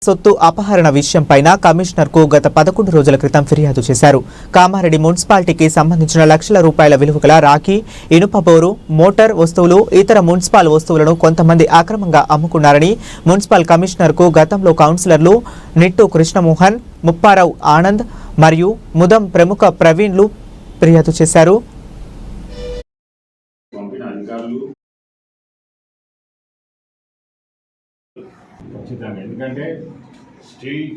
సొత్తు అపహరణ విషయంపైన కమిషనర్కు గత 11 రోజుల క్రితం ఫిర్యాదు చేశారు. కామారెడ్డి మున్సిపాలిటీకి సంబంధించిన లక్షల రూపాయల విలువగల రాఖీ, ఇనుప బోరు, మోటార్ వస్తువులు, ఇతర మున్సిపల్ వస్తువులను కొంతమంది అక్రమంగా అమ్ముకున్నారని మున్సిపల్ కమిషనర్కు గతంలో కౌన్సిలర్లు నిట్టు కృష్ణమోహన్, ముప్పారావు ఆనంద్ మరియు ముదం ప్రముఖ ప్రవీణ్లు ఫిర్యాదు చేశారు. ఎందుకంటే స్టిల్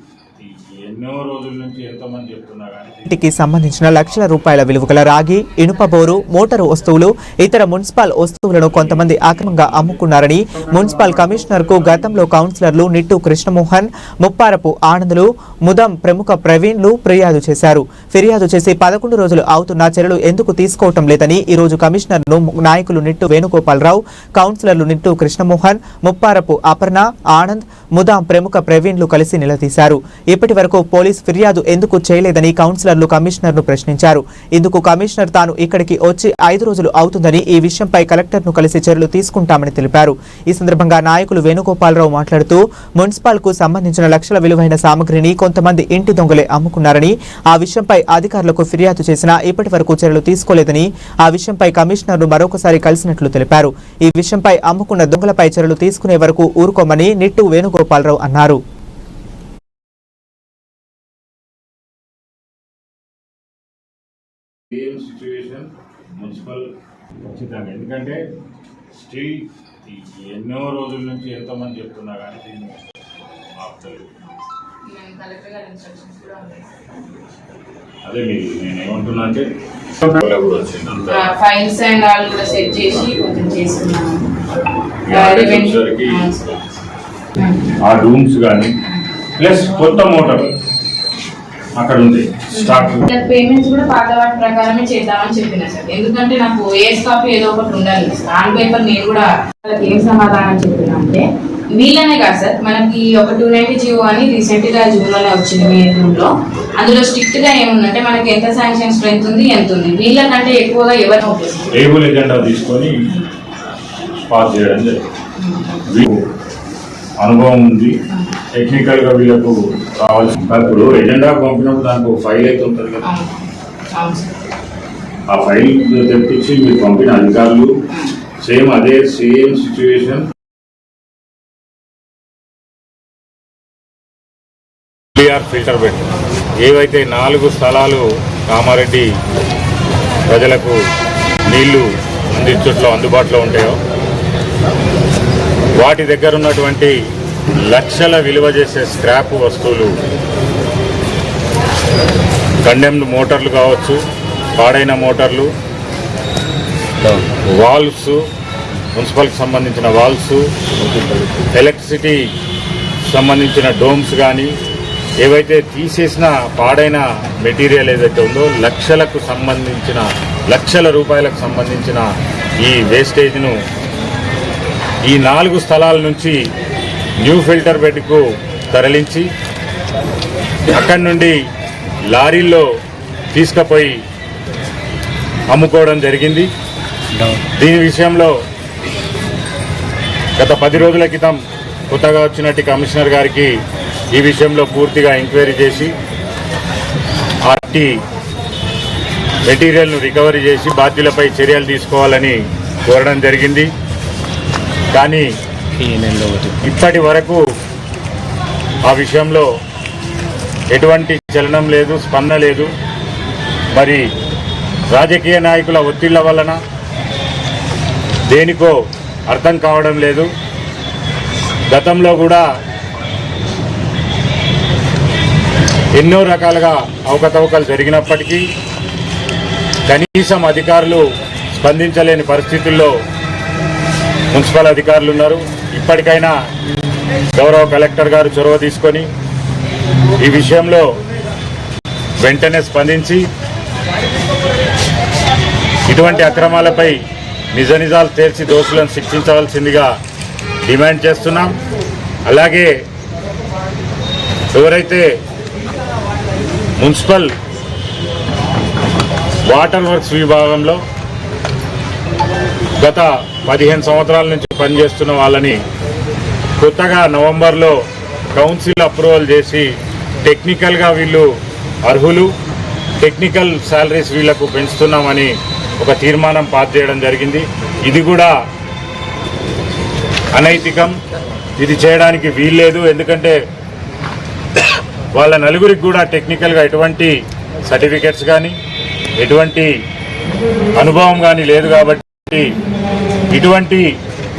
ఎన్నో రోజుల నుంచి ఎంతోమంది చెప్తున్నారు ఇంటికి సంబంధించిన లక్షల రూపాయల విలువగల రాగి, ఇనుప బోరు, మోటారు వస్తువులు, ఇతర మున్సిపల్ వస్తువులను కొంతమంది అక్రమంగా అమ్ముకున్నారని మున్సిపల్ కమిషనర్కు గతంలో కౌన్సిలర్లు నిట్టు కృష్ణమోహన్, ముప్పారపు ఆనందులు, ముదం ప్రముఖ ప్రవీణ్లు ఫిర్యాదు చేశారు. ఫిర్యాదు చేసి 11 రోజులు అవుతున్నా చర్యలు ఎందుకు తీసుకోవటం లేదని ఈ రోజు కమిషనర్ను నాయకులు నిట్టు వేణుగోపాలరావు, కౌన్సిలర్లు నిట్టు కృష్ణమోహన్, ముప్పారపు అపర్ణ, ఆనంద్, ముదాం ప్రముఖ ప్రవీణ్లు కలిసి నిలదీశారు. ఇప్పటి వరకు పోలీస్ ఫిర్యాదు ఎందుకు చేయలేదని కౌన్సిలర్లు కమిషనర్ను ప్రశ్నించారు. ఇందుకు కమిషనర్ తాను ఇక్కడికి వచ్చి 5 రోజులు అవుతుందని, ఈ విషయంపై కలెక్టర్ను కలిసి చర్యలు తీసుకుంటామని తెలిపారు. ఈ సందర్భంగా నాయకులు వేణుగోపాలరావు మాట్లాడుతూ మున్సిపల్కు సంబంధించిన లక్షల విలువైన సామగ్రిని కొంతమంది ఇంటి దొంగలే అమ్ముకున్నారని, ఆ విషయంపై అధికారులకు ఫిర్యాదు చేసినా ఇప్పటి వరకు చర్యలు తీసుకోలేదని, ఆ విషయంపై కమిషనర్ను మరొకసారి కలిసినట్లు తెలిపారు. ఈ విషయంపై అమ్ముకున్న దొంగలపై చర్యలు తీసుకునే వరకు ఊరుకోమని నిట్టు వేణుగోపాలరావు అన్నారు. సిచ్యువేషన్ మున్సిపల్ ఖచ్చితంగా, ఎందుకంటే స్టిల్ ఎన్నో రోజుల నుంచి ఎంతోమంది చెప్తున్నా కానీ దీన్ని అదే మీరు నేను ఏమంటున్నా అంటే ఫైల్స్ అండ్ ఆల్ కూడా సెట్ చేసి కొంచెం చేసుకున్నాను. ఆ రూమ్స్ కానీ ప్లస్ కొత్త మోటార్ అక్కడ ఉంది స్టాక్ పేమెంట్స్ కూడా పాత వాటి ప్రకారమే చేద్దామని చెప్పిన సార్. ఎందుకంటే నాకు ఏస్ కాపీ ఏదో ఒకటి ఉండాలి, ఆన్ పేపర్ నేను కూడా వాళ్ళకి ఏం సమాధానం చెప్పినా అంటే వీళ్ళనే కాదు సార్, మనకి ఒక 290 జీవో అని రీసెంట్ గా జూన్లోనే వచ్చింది మే 2లో. అందులో స్ట్రిక్ట్ గా ఏముందంటే మనకి ఎంత శాంక్షన్ స్ట్రెంత్ ఉంది, ఎంత ఉంది, వీళ్ళకంటే ఎక్కువగా ఎవరు టేబుల్ ఎజెండా తీసుకొని పాస్ చేయడం జరిగింది. అనుభవం ఉంది, టెక్నికల్ గా వీళ్ళకు కావాల్సిన ఇప్పుడు ఎజెండా పంపినప్పుడు దానికి ఒక ఫైల్ అయితే ఉంటుంది కదా, ఆ ఫైల్ తెప్పించి మీరు పంపిన అధికారులు సేమ్ సిచ్యువేషన్ ఫిల్టర్ బెడ్ ఏవైతే 4 స్థలాలు కామారెడ్డి ప్రజలకు నీళ్లు అందించట్లో అందుబాటులో ఉంటాయో వాటి దగ్గర ఉన్నటువంటి లక్షల విలువ చేసే స్క్రాప్ వస్తువులు, కండెమ్డ్ మోటార్లు కావచ్చు, పాడైన మోటార్లు, వాల్వ్స్, మున్సిపల్కి సంబంధించిన వాల్వ్స్, ఎలక్ట్రిసిటీ సంబంధించిన డోమ్స్ కానీ ఏవైతే తీసేసిన పాడైన మెటీరియల్ ఏదైతే ఉందో లక్షల రూపాయలకు సంబంధించిన ఈ వేస్టేజ్ను ఈ 4 స్థలాల నుంచి న్యూ ఫిల్టర్ బెడ్కు తరలించి అక్కడి నుండి లారీల్లో తీసుకుపోయి అమ్ముకోవడం జరిగింది. దీని విషయంలో గత 10 రోజుల క్రితం కొత్తగా వచ్చినట్టు కమిషనర్ గారికి ఈ విషయంలో పూర్తిగా ఎంక్వైరీ చేసి ఆర్టీ మెటీరియల్ను రికవరీ చేసి బాధ్యులపై చర్యలు తీసుకోవాలని కోరడం జరిగింది. కానీ ఇప్పటి వరకు ఆ విషయంలో ఎటువంటి చలనం లేదు, స్పందన లేదు. మరి రాజకీయ నాయకుల ఒత్తిళ్ల వలన దేనికో అర్థం కావడం లేదు. గతంలో కూడా ఎన్నో రకాలుగా అవకతవకలు జరిగినప్పటికీ కనీసం అధికారులు స్పందించలేని పరిస్థితుల్లో మున్సిపల్ అధికారులు ఉన్నారు. ఇప్పటికైనా గౌరవ కలెక్టర్ గారు చొరవ తీసుకొని ఈ విషయంలో వెంటనే స్పందించి ఇటువంటి అక్రమాలపై నిజాలు తేల్చి దోషులను శిక్షించవలసిందిగా డిమాండ్ చేస్తున్నాం. అలాగే ఎవరైతే మున్సిపల్ వాటర్ వర్క్స్ విభాగంలో గత 15 సంవత్సరాల నుంచి పనిచేస్తున్న వాళ్ళని కొత్తగా నవంబర్లో కౌన్సిల్ అప్రూవల్ చేసి టెక్నికల్గా వీళ్ళు అర్హులు, టెక్నికల్ శాలరీస్ వీళ్లకు పెంచుతున్నామని ఒక తీర్మానం పాస్ చేయడం జరిగింది. ఇది కూడా అనైతికం, ఇది చేయడానికి వీల్లేదు. ఎందుకంటే వాళ్ళ నలుగురికి కూడా టెక్నికల్గా ఎటువంటి సర్టిఫికెట్స్ కానీ ఎటువంటి అనుభవం కానీ లేదు కాబట్టి ఇటువంటి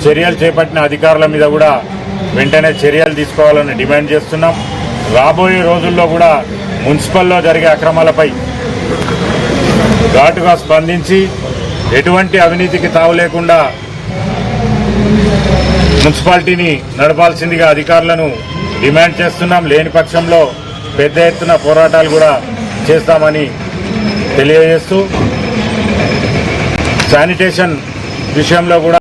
చర్యలు చేపట్టిన అధికారుల మీద కూడా వెంటనే చర్యలు తీసుకోవాలని డిమాండ్ చేస్తున్నాం. రాబోయే రోజుల్లో కూడా మున్సిపల్లో జరిగే అక్రమాలపై ఘాటుగా స్పందించి ఎటువంటి అవినీతికి తావు లేకుండా మున్సిపాలిటీని నడపాల్సిందిగా అధికారులను డిమాండ్ చేస్తున్నాం. లేని పక్షంలో పెద్ద ఎత్తున పోరాటాలు కూడా చేస్తామని తెలియజేస్తూ శానిటేషన్ విషయంలో కూడా